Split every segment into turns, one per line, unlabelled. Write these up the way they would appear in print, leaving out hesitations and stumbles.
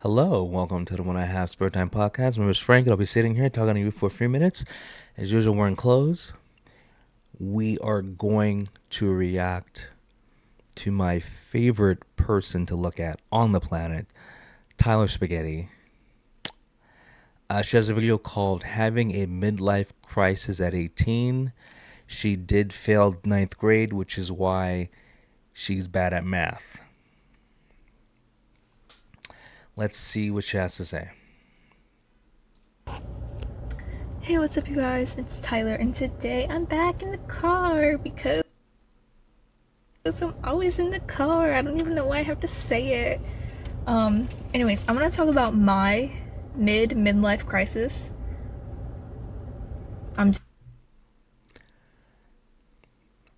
Hello, welcome to the When I Have Spare Time podcast. My name is Frank, and I'll be sitting here talking to you for a few minutes. As usual, we're in clothes. We are going to react to my favorite person to look at on the planet, Tyler Spaghetti. She has a video called Having a Midlife Crisis at 18. She did fail ninth grade, which is why she's bad at math. Let's see what she has to say.
Hey, what's up, you guys? It's Tyler, and today I'm back in the car because I'm always in the car. I don't even know why I have to say it. Anyways, I'm gonna talk about my midlife crisis.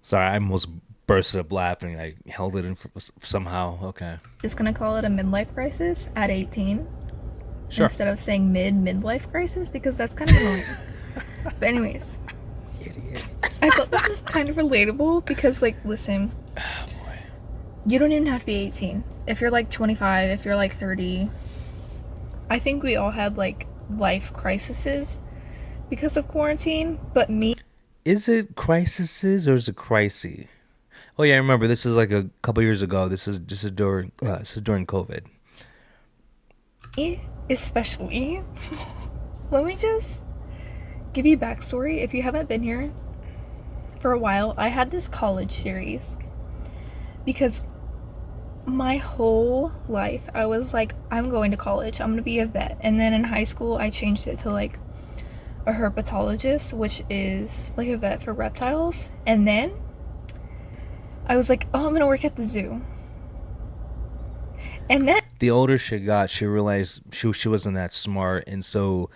Sorry, I almost bursted up laughing. I held it in somehow. Okay.
Just gonna call it a midlife crisis at 18
Sure.
instead of saying midlife crisis because that's kind of annoying. But anyways,
Idiot.
I thought this was kind of relatable because, like, listen,
Oh, boy.
you don't even have to be 18. If you're like 25, if you're like 30, I think we all had like life crises because of quarantine, but me,
Is it crises or is it crisis? Oh yeah, I remember. This is like a couple years ago. This is during COVID.
especially, let me just give you backstory. If you haven't been here for a while, I had this college series because my whole life I was like, I'm going to college, I'm gonna be a vet. And then in high school, I changed it to like a herpetologist, which is like a vet for reptiles. And then I was like, oh, I'm gonna work at the zoo. And then
The older she got, she realized she wasn't that smart, and so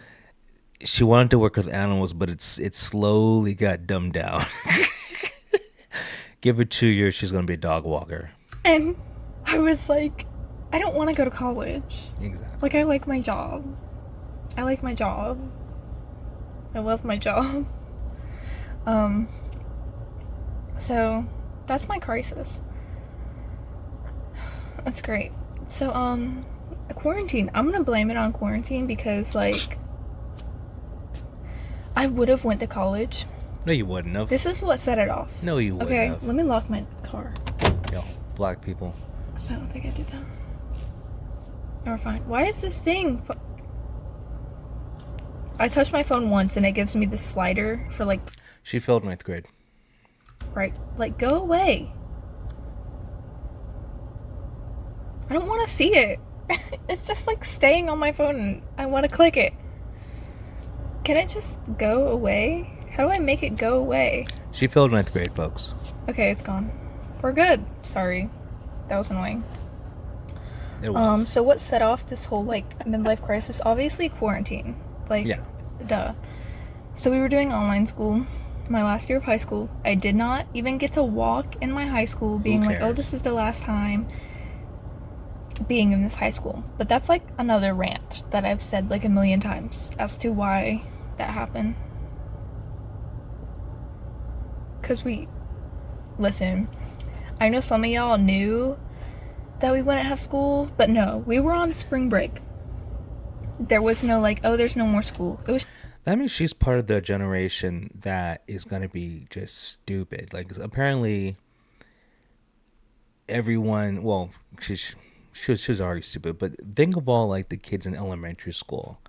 she wanted to work with animals, but it slowly got dumbed down. Give her 2 years, she's gonna be a dog walker.
and I was like, I don't want to go to college.
Exactly.
Like, I like my job. I like my job. I love my job. Um so that's my crisis. That's great. So quarantine. I'm gonna blame it on quarantine because, like, I would have went to college.
No, you wouldn't have.
This is what set it off.
No, you wouldn't
Okay,
have.
let me lock my car.
Yo, black people.
Because I don't think I did that. Never fine. Why is this thing? I touched my phone once and it gives me this slider for like,
She failed ninth grade.
right, like, go away. I don't want to see it. It's just like staying on my phone and I want to click it. Can it just go away? How do I make it go away?
She failed ninth grade, folks.
Okay, it's gone. We're good. Sorry. That was annoying.
It was.
So what set off this whole like midlife crisis? Obviously quarantine. Like,
Yeah.
duh. So we were doing online school my last year of high school. I did not even get to walk in my high school being like, oh,
cares?
this is the last time being in this high school. But that's like another rant that I've said like a million times as to why that happened. Cause listen, I know some of y'all knew that we wouldn't have school, but no, we were on spring break. There was no like, oh, there's no more school. It was
That means she's part of the generation that is going to be just stupid. Like, apparently, everyone, well, she was already stupid, but think of all, like, the kids in elementary school.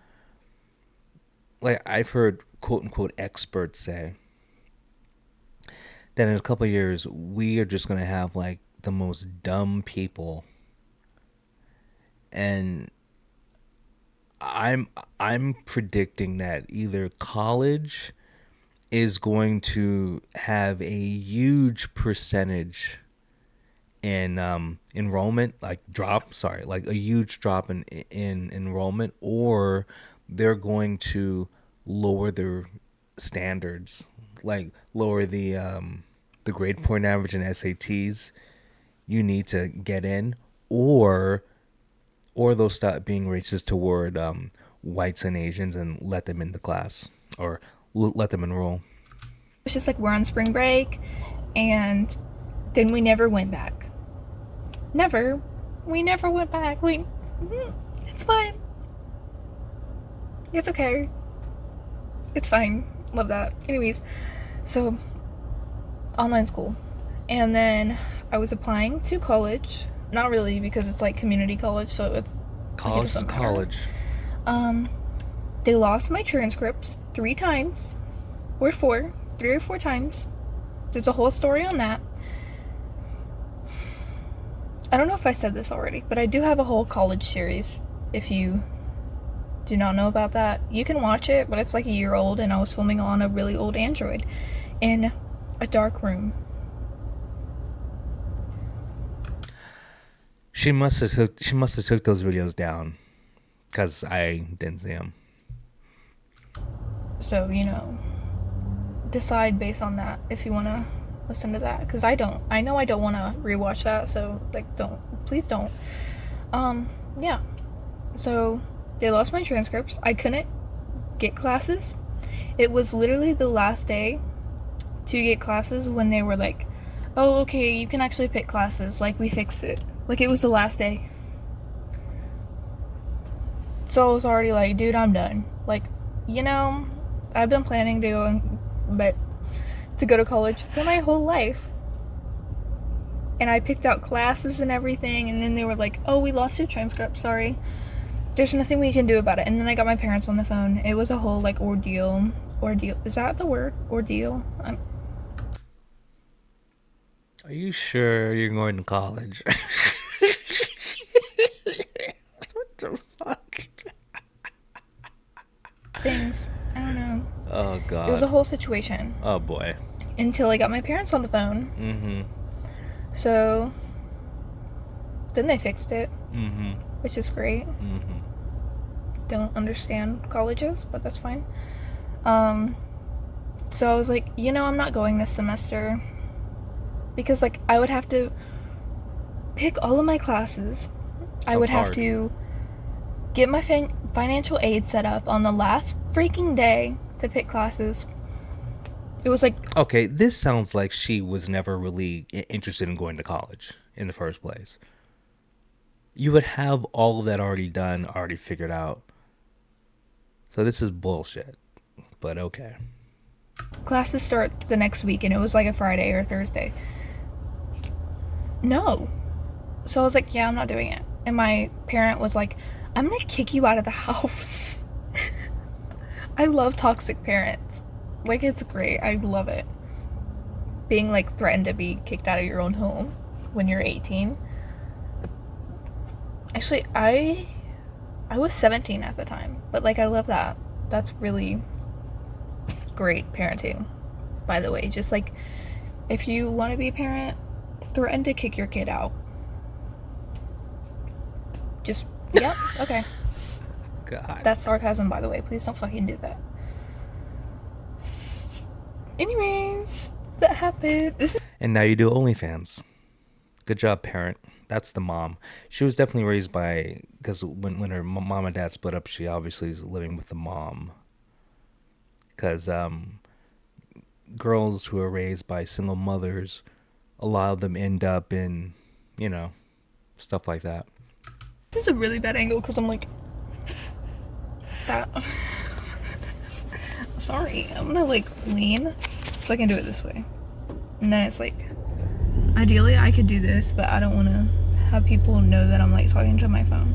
Like, I've heard quote unquote experts say that in a couple of years, we are just going to have, like, the most dumb people. And I'm predicting that either college is going to have a huge percentage in enrollment, like a huge drop in enrollment, or they're going to lower their standards, like lower the grade point average in SATs you need to get in, or they'll stop being racist toward whites and Asians and let them in the class, or let them enroll.
just like, we're on spring break, and then we never went back. Never. We never went back. It's fine. It's okay. It's fine. Love that. Anyways, so online school. And then I was applying to college. Not really, because it's like community college, so it's like it
College is
doesn't matter.
college.
They lost my transcripts 3 times. Or 4. 3 or 4 times. There's a whole story on that. I don't know if I said this already, but I do have a whole college series. If you do not know about that, you can watch it, but it's like a year old, and I was filming on a really old Android in a dark room.
She must have took those videos down, cause I didn't see them.
So, decide based on that if you want to listen to that, because I know I don't want to rewatch that, so like please don't. Yeah, so they lost my transcripts. I couldn't get classes. It was literally the last day to get classes when they were like, oh, okay, you can actually pick classes, like we fixed it. Like it was the last day, so I was already like, dude, I'm done. Like, I've been planning to go to college for my whole life. And I picked out classes and everything, and then they were like, oh, we lost your transcript, sorry. There's nothing we can do about it. And then I got my parents on the phone. It was a whole, like, ordeal. Is that the word? Ordeal?
Are you sure you're going to college? What the fuck?
Things. I don't know.
Oh, God.
It was a whole situation.
Oh, boy.
Until I got my parents on the phone.
Mm-hmm.
So, then they fixed it.
Mm-hmm.
Which is great.
Mm-hmm.
Don't understand colleges, but that's fine. So I was like, I'm not going this semester. Because, like, I would have to pick all of my classes. I would have to get my financial aid set up on the last freaking day to pick classes. It was like...
Okay, this sounds like she was never really interested in going to college in the first place. You would have all of that already done, already figured out. So this is bullshit. But okay.
Classes start the next week, and it was like a Friday or Thursday. No. So I was like, yeah, I'm not doing it. And my parent was like, I'm gonna kick you out of the house. I love toxic parents. Like, it's great. I love it. Being, like, threatened to be kicked out of your own home when you're 18. Actually, I was 17 at the time. But, like, I love that. That's really great parenting, by the way. Just, like, if you want to be a parent, threaten to kick your kid out. Just, yep, okay.
God.
That's sarcasm, by the way. Please don't fucking do that. Anyways, that happened.
And now you do OnlyFans. Good job, parent. That's the mom. She was definitely raised by... Because when her mom and dad split up, she obviously is living with the mom. Because girls who are raised by single mothers, a lot of them end up in, stuff like that.
This is a really bad angle because I'm like... That... Sorry, I'm gonna like lean so I can do it this way. And then it's like, ideally I could do this, but I don't want to have people know that I'm like talking to my phone.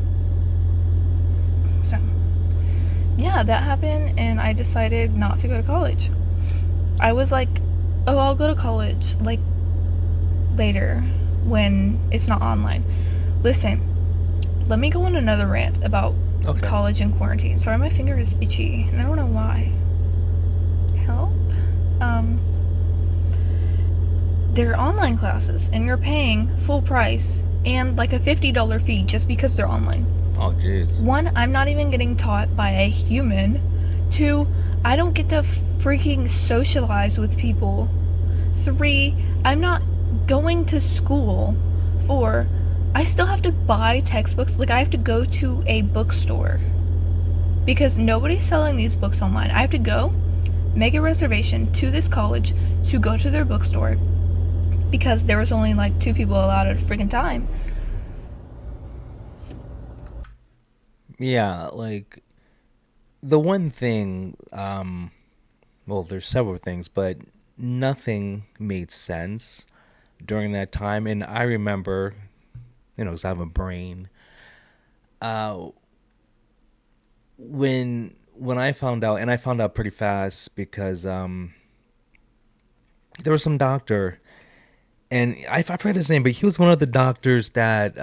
So, yeah, that happened, and I decided not to go to college. I was like, oh, I'll go to college like later when it's not online. Listen, let me go on another rant about college and quarantine. Sorry, my finger is itchy, and I don't know why. Help. They're online classes, and you're paying full price and like a $50 fee just because they're online.
Oh, jeez.
1, I'm not even getting taught by a human. 2, I don't get to freaking socialize with people. 3, I'm not going to school. 4, I still have to buy textbooks. Like, I have to go to a bookstore because nobody's selling these books online. I have to go make a reservation to this college to go to their bookstore because there was only like 2 people allowed at a freaking time.
Yeah, like the one thing, well, there's several things, but nothing made sense during that time. And I remember, 'cause I have a brain. Uh, when I found out, and I found out pretty fast because there was some doctor, and I forget his name, but he was one of the doctors that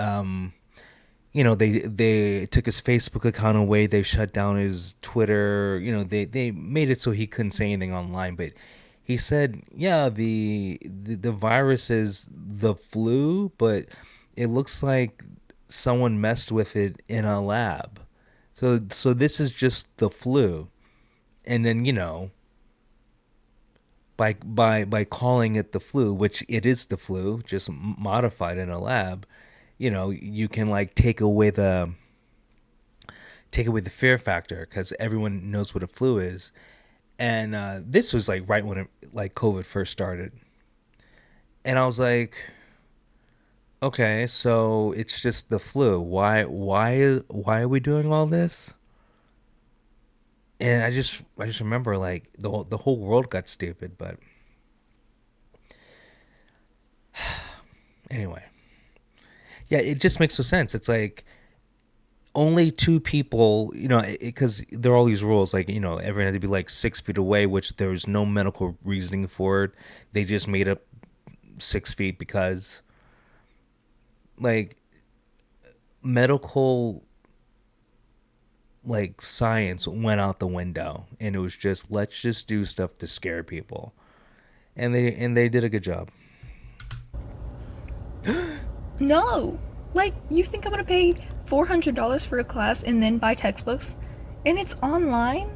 they took his Facebook account away. They shut down his Twitter. They made it so he couldn't say anything online. But he said, yeah, the virus is the flu, but it looks like someone messed with it in a lab. So this is just the flu. And then, by calling it the flu, which it is the flu, just modified in a lab, you can like take away the fear factor because everyone knows what a flu is. And this was like right when like COVID first started, and I was like, okay, so it's just the flu. Why are we doing all this? And I just remember like the whole world got stupid. But anyway, yeah, it just makes no sense. It's like only two people, because there are all these rules, like, everyone had to be like 6 feet away, which there's no medical reasoning for it. They just made up 6 feet because, like, medical, like, science went out the window, and it was just let's just do stuff to scare people, and they did a good job.
No. Like, you think I'm gonna pay $400 for a class and then buy textbooks? And it's online?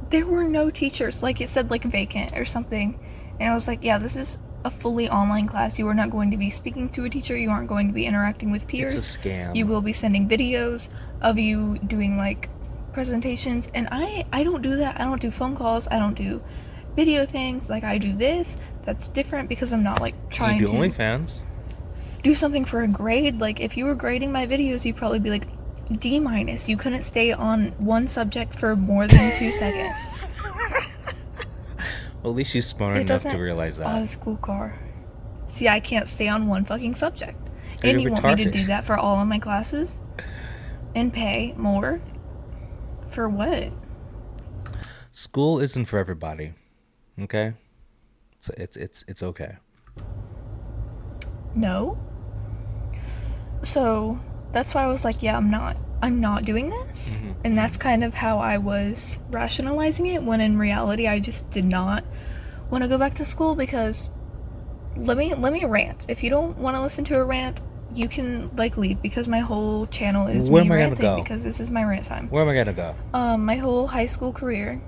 There were no teachers. Like, it said, like, vacant or something. And I was like, yeah, this is a fully online class. You are not going to be speaking to a teacher. You aren't going to be interacting with
It's a
peers. You
scam.
will be sending videos of you doing, like, presentations. And I don't do that. I don't do phone calls. I don't do video things. Like, I do this. That's different because I'm not, like,
You
trying
do
to
OnlyFans.
do something for a grade. Like, if you were grading my videos, you'd probably be like D minus. You couldn't stay on one subject for more than 2 seconds.
Well, at least she's smart
It
enough to
doesn't.
realize
Oh,
that.
the school car. See, I can't stay on one fucking subject.
You're
And you want me to
retarded.
do that for all of my classes? And pay more? For what?
School isn't for everybody. Okay, so it's okay.
No. So that's why I was like, yeah, I'm not doing this.
Hmm.
And that's kind of how I was rationalizing it, when in reality I just did not want to go back to school. Because let me rant. If you don't want to listen to a rant, you can like leave, because my whole channel is
Where
me
am I gonna
ranting,
go?
because this is my rant time.
Where am I gonna go?
My whole high school career,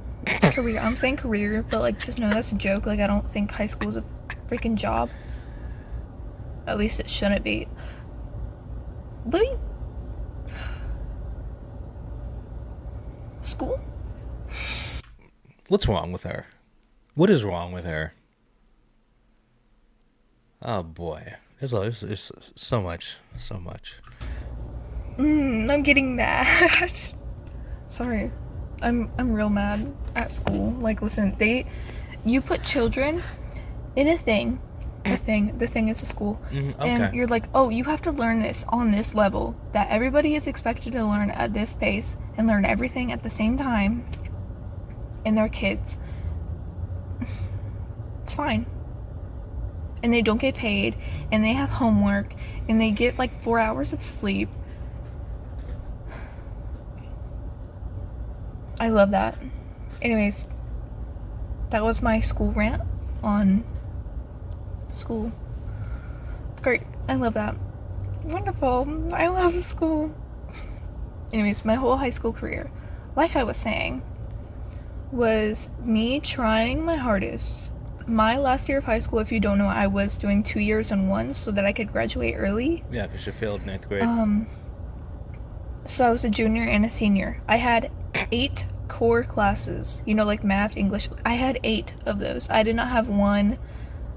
I'm saying career, but like just know that's a joke. Like, I don't think high school is a freaking job. At least it shouldn't be. Let me school.
What's wrong with her? What is wrong with her? Oh boy, there's so much, so much.
I'm getting mad. Sorry. I'm real mad at school. Like, listen, you put children in the thing is a school.
Okay.
And you're like, oh, you have to learn this on this level that everybody is expected to learn at this pace and learn everything at the same time, and they're kids. It's fine. And they don't get paid, and they have homework, and they get like 4 hours of sleep. I love that. Anyways, that was my school rant on school. It's great. I love that. Wonderful. I love school. Anyways, my whole high school career, like I was saying, was me trying my hardest. My last year of high school, if you don't know, I was doing 2 years in one so that I could graduate early.
Yeah, because you failed ninth grade.
So I was a junior and a senior. I had 8 core classes, like math, English. I had 8 of those. I did not have one,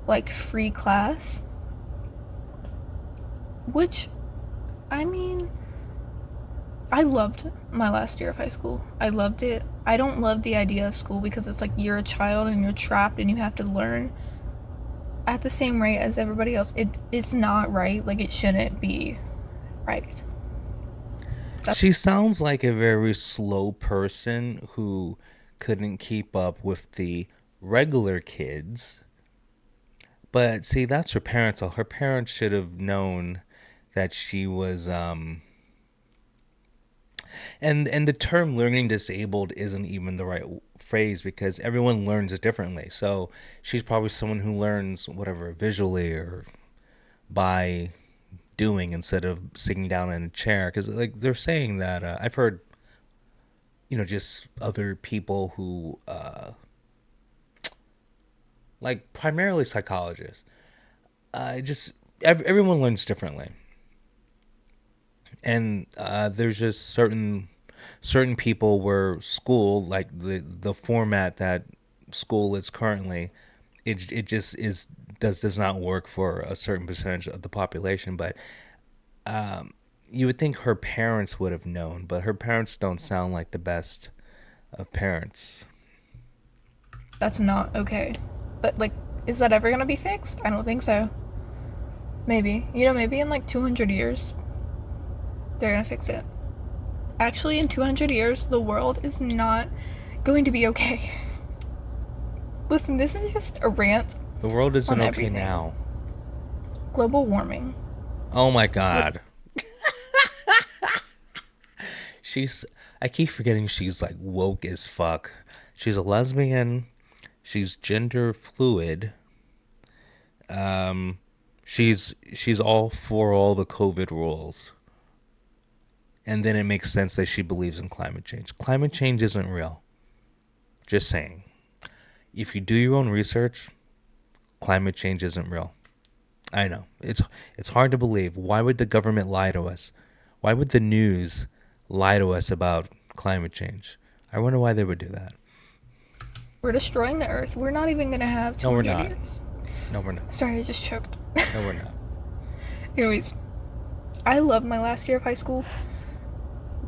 like, free class. Which, I mean, I loved my last year of high school. I loved it. I don't love the idea of school because it's like you're a child and you're trapped and you have to learn at the same rate as everybody else. It's not right. Like, it shouldn't be right.
She sounds like a very slow person who couldn't keep up with the regular kids. But see, that's her parents. Her parents should have known that she was and the term learning disabled isn't even the right phrase because everyone learns it differently. So she's probably someone who learns whatever visually or by doing instead of sitting down in a chair, because like they're saying that I've heard, just other people who like primarily psychologists, just everyone learns differently, and there's just certain people where school, like the format that school is currently, it just is does not work for a certain percentage of the population. But you would think her parents would have known, but her parents don't sound like the best of parents.
That's not okay. But, like, is that ever gonna be fixed? I don't think so. Maybe. Maybe in like 200 years, they're gonna fix it. Actually, in 200 years, the world is not going to be okay. Listen, this is just a rant
The world isn't
on
okay
everything.
now.
Global warming.
Oh my god. She's I keep forgetting she's like woke as fuck. She's a lesbian. She's gender fluid. Um she's all for all the COVID rules. And then it makes sense that she believes in climate change. Climate change isn't real. Just saying. If you do your own research, climate change isn't real. I know. It's hard to believe. Why would the government lie to us? Why would the news lie to us about climate change? I wonder why they would do that.
We're destroying the earth. We're not even gonna have
No, we're
200
not.
years.
No, we're not.
Sorry, I just choked.
No, we're not.
Anyways, I loved my last year of high school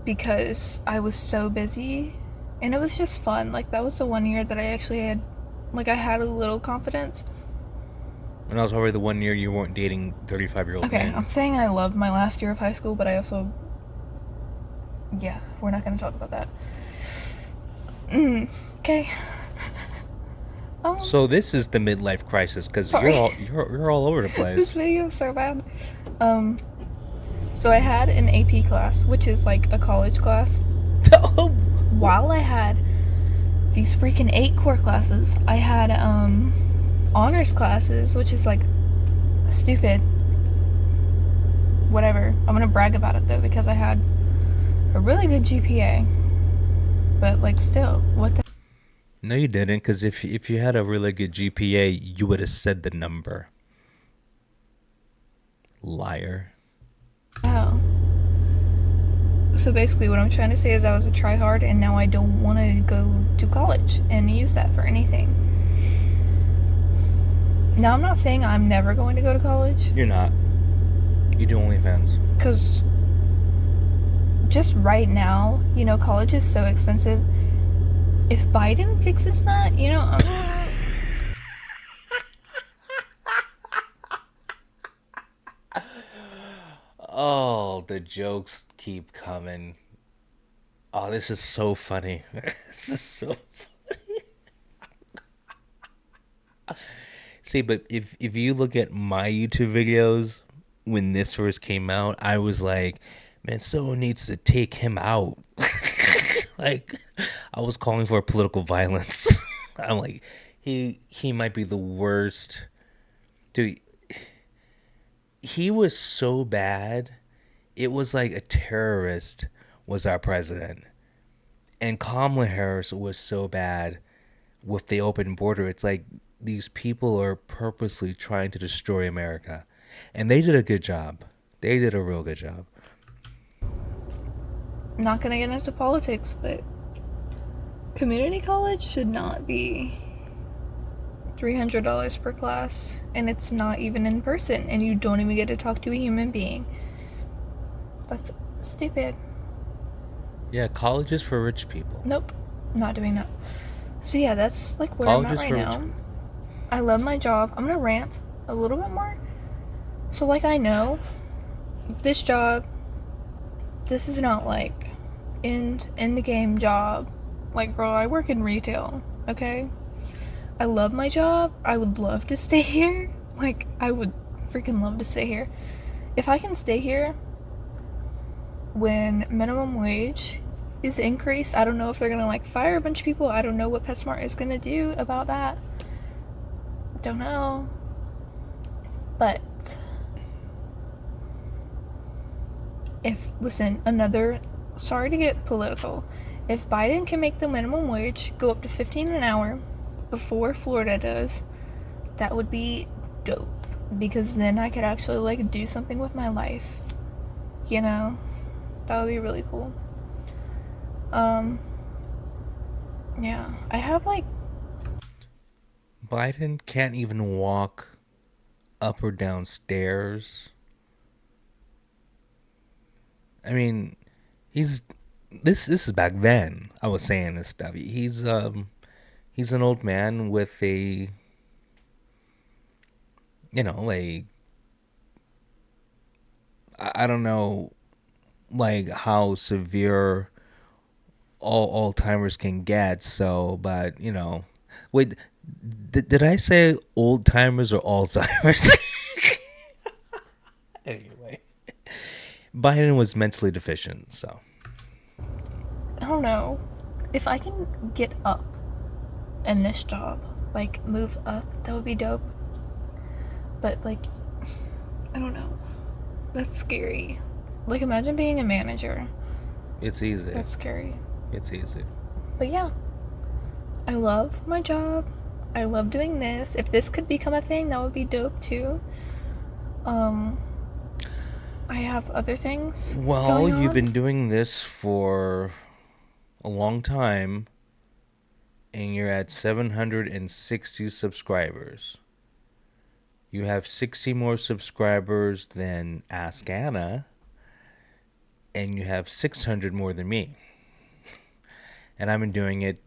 because I was so busy and it was just fun. Like, that was the one year that I actually had, like, I had a little confidence.
And that was probably the one year you weren't dating 35-year-old
Okay,
men.
I'm saying I loved my last year of high school, but I also, yeah, we're not gonna talk about that. Okay.
So this is the midlife crisis because
Sorry.
you're all over the
This
place.
video is so bad. So I had an AP class, which is like a college class. While I had these freaking 8 core classes, I had honors classes, which is like stupid. Whatever. I'm gonna brag about it though because I had a really good GPA. But like, still, what the?
No, you didn't, because if you had a really good GPA, you would have said the number. Liar.
Wow. So basically, what I'm trying to say is I was a tryhard, and now I don't want to go to college and use that for anything. Now, I'm not saying I'm never going to go to college,
You're not. You do OnlyFans.
because just right now, college is so expensive. If Biden fixes that,
Oh, the jokes keep coming. Oh, this is so funny. This is so funny. See, but if you look at my YouTube videos when this first came out, I was like, man, someone needs to take him out. Like, I was calling for political violence. I'm like, he might be the worst. Dude, he was so bad. It was like a terrorist was our president. And Kamala Harris was so bad with the open border. It's like these people are purposely trying to destroy America. And they did a good job. They did a real good job.
I'm not gonna get into politics, but community college should not be $300 per class, and it's not even in person, and you don't even get to talk to a human being. That's stupid.
Yeah, college is for rich people.
Nope, not doing that. So yeah, that's like where I'm
College
at
is
right
for rich
now.
people.
I love my job. I'm gonna rant a little bit more. So like I know this job, this is not like in the game job. Like girl, I work in retail, okay? I love my job. I would love to stay here. Like I would freaking love to stay here. If I can stay here when minimum wage is increased, I don't know if they're gonna like fire a bunch of people. I don't know what PetSmart is gonna do about that. Don't know. But if, listen, another, sorry to get political, if Biden can make the minimum wage go up to 15 an hour before Florida does, that would be dope. Because then I could actually like do something with my life. You know? That would be really cool. Yeah. I have like,
Biden can't even walk up or down stairs. I mean, he's this is back then. I was saying this stuff. He's an old man with a a I don't know like how severe all Alzheimer's can get. So, but wait, did I say old timers or Alzheimer's? Anyway, Biden was mentally deficient, so
I don't know. If I can get up in this job, like move up, that would be dope. But like, I don't know. That's scary. Like, imagine being a manager.
it's easy.
That's scary.
It's easy.
But yeah, I love my job. I love doing this. If this could become a thing, that would be dope too. Um, I have other things
Well,
going
you've
on.
been doing this for a long time, and you're at 760 subscribers. You have 60 more subscribers than Ask Anna, and you have 600 more than me. And I've been doing it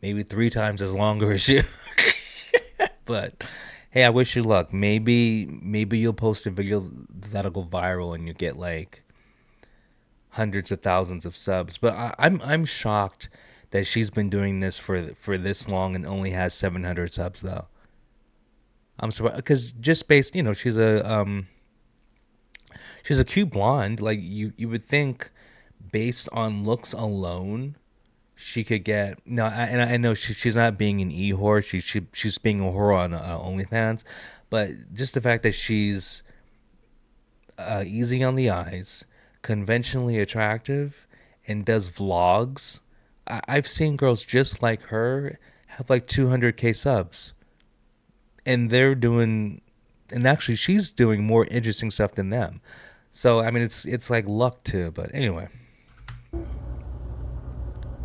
maybe 3 times as longer as you. But hey, I wish you luck. Maybe you'll post a video that'll go viral and you get like hundreds of thousands of subs. But I'm shocked that she's been doing this for this long and only has 700 subs though. I'm surprised because just based, she's a cute blonde. Like you would think, based on looks alone, she could get no. And I know she's not being an e whore. She's being a whore on OnlyFans, but just the fact that she's easy on the eyes, conventionally attractive, and does vlogs. I've seen girls just like her have like 200K subs, and they're doing, and actually she's doing more interesting stuff than them. So I mean, it's like luck too. But anyway,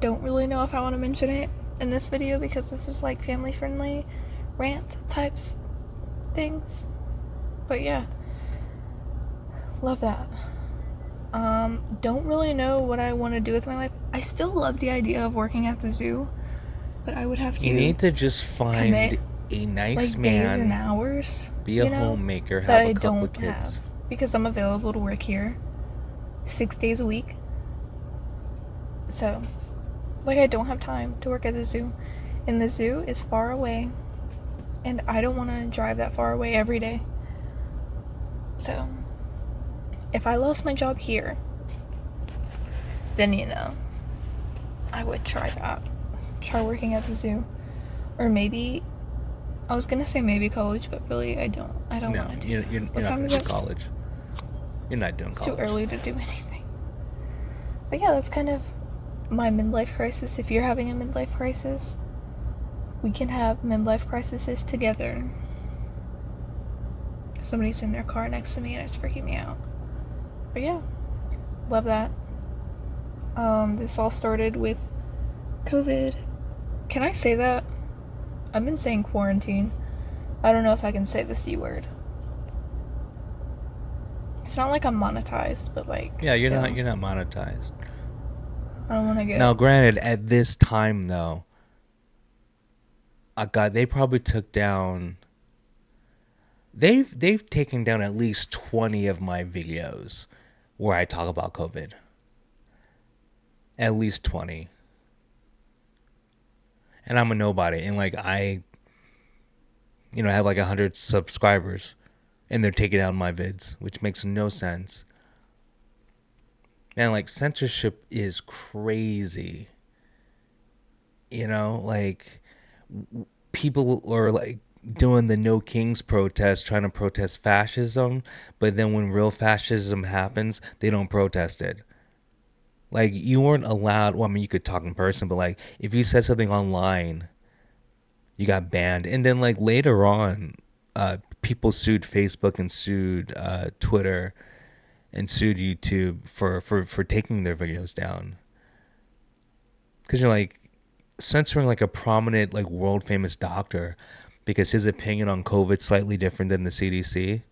Don't really know if I want to mention it in this video because this is like family friendly rant types things. But yeah, love that. Don't really know what I want to do with my life. I still love the idea of working at the zoo, but I would have
you
to
need to just find
commit
a nice
like days and
man,
hours,
be a homemaker,
that
have a
I
couple of
don't have
kids.
because I'm available to work here 6 days a week. So, like, I don't have time to work at the zoo, and the zoo is far away, and I don't want to drive that far away every day. So, if I lost my job here, then I would try that. Try working at the zoo. Or maybe, I was gonna say maybe college, but really I don't
No,
want to do
you're,
that.
you're,
What
you're not
time
going
is
to do
it?
college. You're not doing
It's
college.
too early to do anything. But yeah, that's kind of my midlife crisis. If you're having a midlife crisis, we can have midlife crises together. Somebody's in their car next to me and it's freaking me out. But yeah, love that. This all started with COVID. Can I say that? I've been saying quarantine. I don't know if I can say the C word. It's not like I'm monetized, but like
Yeah,
still.
you're not monetized.
I don't want to get.
Now, granted, at this time though, they probably took down. They've taken down at least 20 of my videos where I talk about COVID. At least 20. And I'm a nobody, and like I have like 100 subscribers, and they're taking down my vids, which makes no sense. And like censorship is crazy. Like people are like doing the No Kings protest, trying to protest fascism, but then when real fascism happens, they don't protest it. Like you weren't allowed. Well, I mean, you could talk in person, but like if you said something online, you got banned. And then like later on, people sued Facebook and sued Twitter and sued YouTube for taking their videos down. Because you're like censoring like a prominent like world famous doctor because his opinion on COVID slightly different than the CDC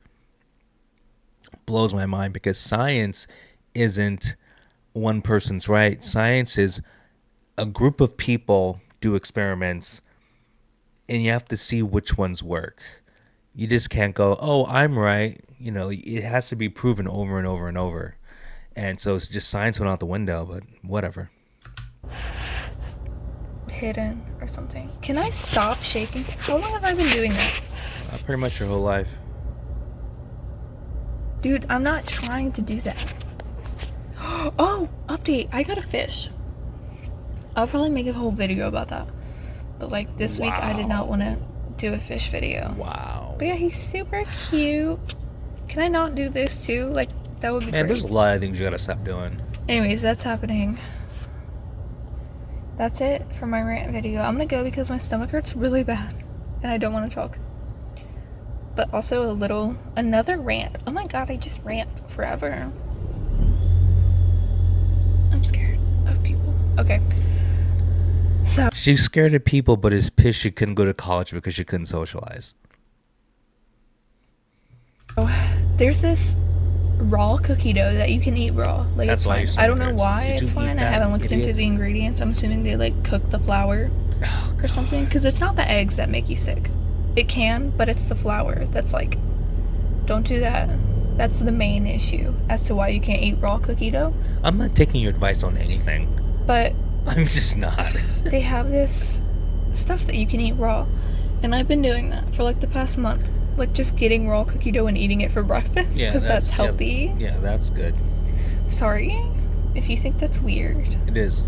blows my mind, because science isn't one person's right. Science is a group of people do experiments and you have to see which ones work. You just can't go, "Oh, I'm right." It has to be proven over and over and over. And so it's just science went out the window, but whatever.
Hidden or something. Can I stop shaking? How long have I been doing that?
Pretty much your whole life.
Dude, I'm not trying to do that. Oh, update. I got a fish. I'll probably make a whole video about that. But like this week, I did not want to do a fish video.
Wow.
But yeah, he's super cute. Can I not do this too? Like, that would be great.
There's a lot of things you gotta stop doing.
Anyways, that's happening. That's it for my rant video. I'm gonna go because my stomach hurts really bad and I don't want to talk. But also another rant. Oh my god, I just rant forever. I'm scared of people. Okay. So
She's scared of people, but is pissed she couldn't go to college because she couldn't socialize.
there's this raw cookie dough that you can eat raw. Like,
That's
it's
why
fine.
your
I don't know
stomach
why
hurts. Did
it's
you eat
fine. I
that,
haven't looked into
idiot?
the ingredients. I'm assuming they like cook the flour or something, because it's not the eggs that make you sick. It can, but it's the flour that's like, don't do that. That's the main issue as to why you can't eat raw cookie dough.
I'm not taking your advice on anything.
But
I'm just not.
they have this stuff that you can eat raw, and I've been doing that for like the past month. Like just getting raw cookie dough and eating it for breakfast, because that's healthy.
Yeah, that's good.
Sorry if you think that's weird.
It is.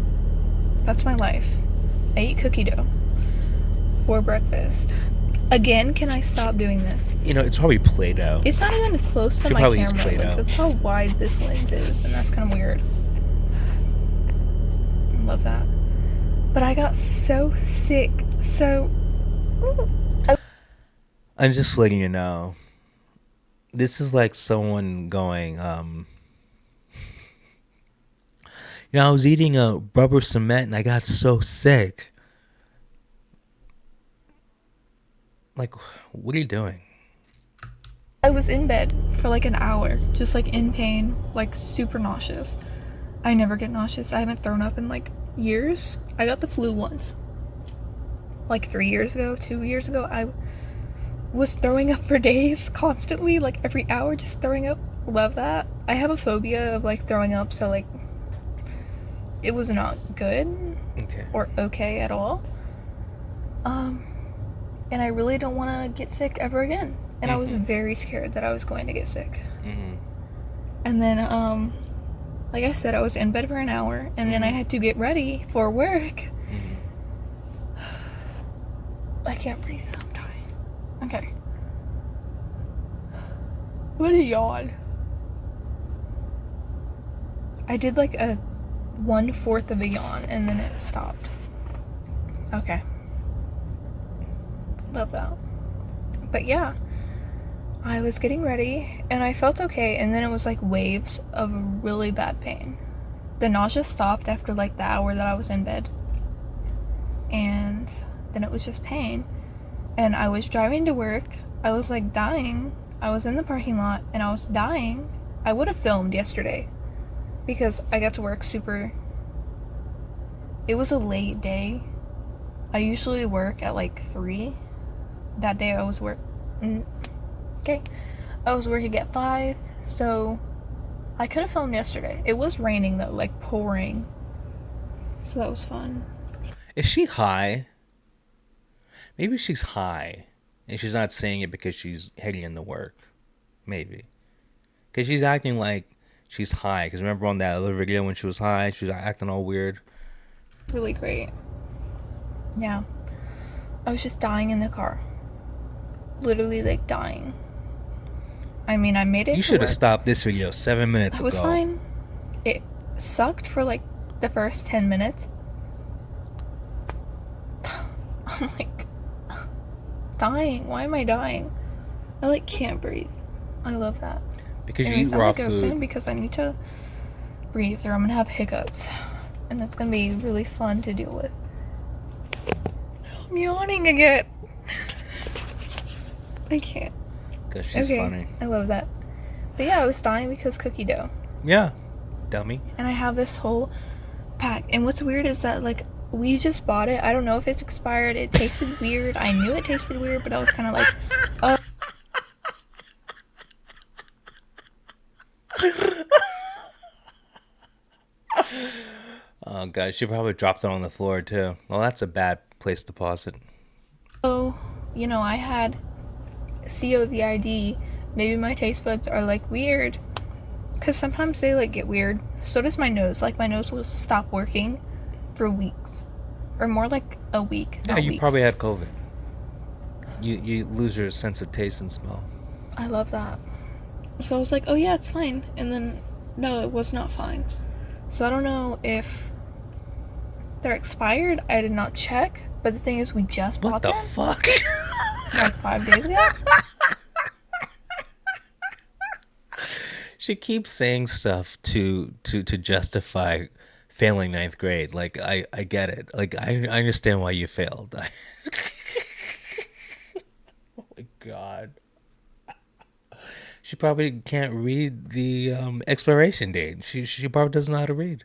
That's my life. I eat cookie dough for breakfast. Again, can I stop doing this?
It's probably Play-Doh.
It's not even close to my
probably eats
camera.
Play-Doh.
Like, that's how wide this lens is, and that's kind of weird. I love that. But I got so sick.
I'm just letting you know. This is like someone going, I was eating a rubber cement and I got so sick. Like, what are you doing?
I was in bed for like an hour, just like in pain, like super nauseous. I never get nauseous. I haven't thrown up in like years. I got the flu once. Like 3 years ago, 2 years ago, I was throwing up for days constantly, like every hour just throwing up. Love that. I have a phobia of like throwing up, so like it was not good or okay at all. And I really don't want to get sick ever again. And I was very scared that I was going to get sick. And then, like I said, I was in bed for an hour, and then I had to get ready for work. I can't breathe, I'm dying. Okay. What a yawn. I did like a 1/4 of a yawn, and then it stopped. Okay. Love that. But yeah, I was getting ready and I felt okay, and then it was like waves of really bad pain. The nausea stopped after like the hour that I was in bed, and then it was just pain. And I was driving to work. I was like dying. I was in the parking lot and I was dying, I would have filmed yesterday because I got to work super. It was a late day. I usually work at like 3. That day I was okay. I was working at 5, so I could have filmed yesterday. It was raining though, like pouring. So that was fun.
Is she high? Maybe she's high, and she's not saying it because she's heading into work. Maybe because she's acting like she's high. Because remember on that other video when she was high, she was acting all weird.
Really great. Yeah. I was just dying in the car. Literally, like, dying. I mean, I made it.
You should have stopped this video 7 minutes ago.
It was fine. It sucked for like the first 10 minutes. I'm like dying. Why am I dying? I like can't breathe. I love that.
Because you
Anyways,
eat raw
I'm gonna go
food.
soon because I need to breathe or I'm gonna have hiccups. And it's gonna be really fun to deal with. I'm yawning again. I can't.
Because she's funny.
I love that. But yeah, I was dying because cookie dough.
Yeah, dummy.
And I have this whole pack. And what's weird is that, like, we just bought it. I don't know if it's expired. It tasted weird. I knew it tasted weird, but I was kind of like, oh.
Oh, God. She probably dropped it on the floor, too. Well, that's a bad place to pause it.
Oh, you know, I had COVID. Maybe my taste buds are, like, weird. Because sometimes they, like, get weird. So does my nose. Like, my nose will stop working for weeks. Or more like a week.
Yeah, you
weeks.
probably had COVID. You lose your sense of taste and smell.
I love that. So I was like, oh yeah, it's fine. And then, no, it was not fine. So I don't know if they're expired. I did not check. But the thing is, we just bought them.
What the fuck?
Like 5 days ago.
She keeps saying stuff to justify failing 9th grade. Like, I get it. Like, I understand why you failed. Oh my God. She probably can't read the expiration date. She probably doesn't know how to read.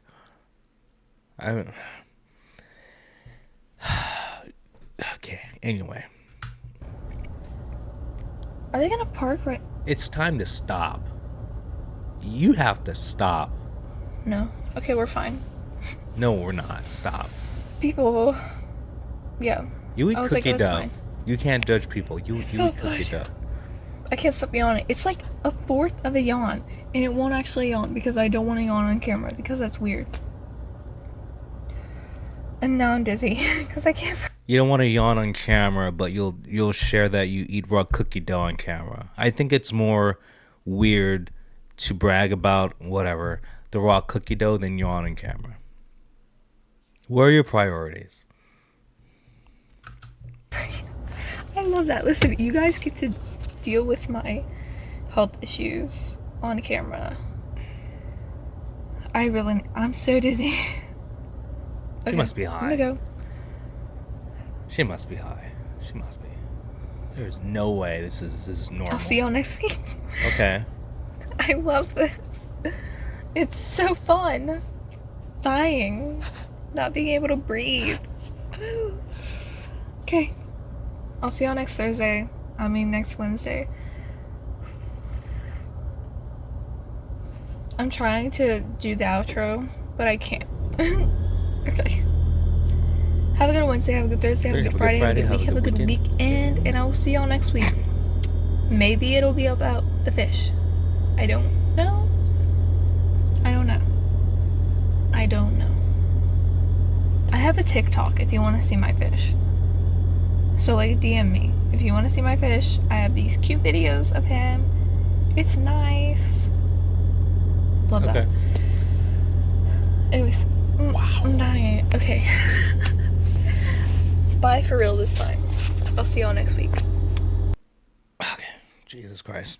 Okay, anyway.
Are they gonna park right?
It's time to stop. You have to stop.
No. Okay, we're fine.
No, we're not. Stop.
People. Yeah.
You eat cookie dough.
Fine.
You can't judge people. You eat cookie dough.
I can't stop yawning. It's like a fourth of a yawn, and it won't actually yawn because I don't want to yawn on camera because that's weird. And now I'm dizzy because I can't.
You don't want to yawn on camera, but you'll share that you eat raw cookie dough on camera. I think it's more weird to brag about whatever the raw cookie dough than yawn on camera. Where are your priorities?
I love that. Listen, you guys get to deal with my health issues on camera. I'm so dizzy.
Okay, she must be high.
I'm gonna go.
She must be high. She must be. There's no way this is normal.
I'll see y'all next week.
Okay.
I love this. It's so fun. Dying. Not being able to breathe. Okay. I'll see y'all next Thursday. I mean next Wednesday. I'm trying to do the outro, but I can't. Okay. Have a good Wednesday, have a good Thursday, have a good Friday, have a good week, have a good weekend, and I will see y'all next week. Maybe it'll be about the fish. I don't know. I don't know. I don't know. I have a TikTok if you want to see my fish. So, like, DM me. If you want to see my fish, I have these cute videos of him. It's nice. Love that. Anyways. Wow. I'm dying. Okay. Bye for real this time. I'll see y'all next week.
Okay. Jesus Christ.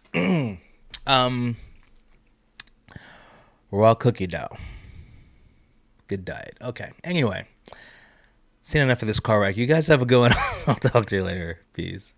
Raw cookie dough. Good diet. Okay. Anyway. Seen enough of this car wreck. You guys have a good one. I'll talk to you later. Peace.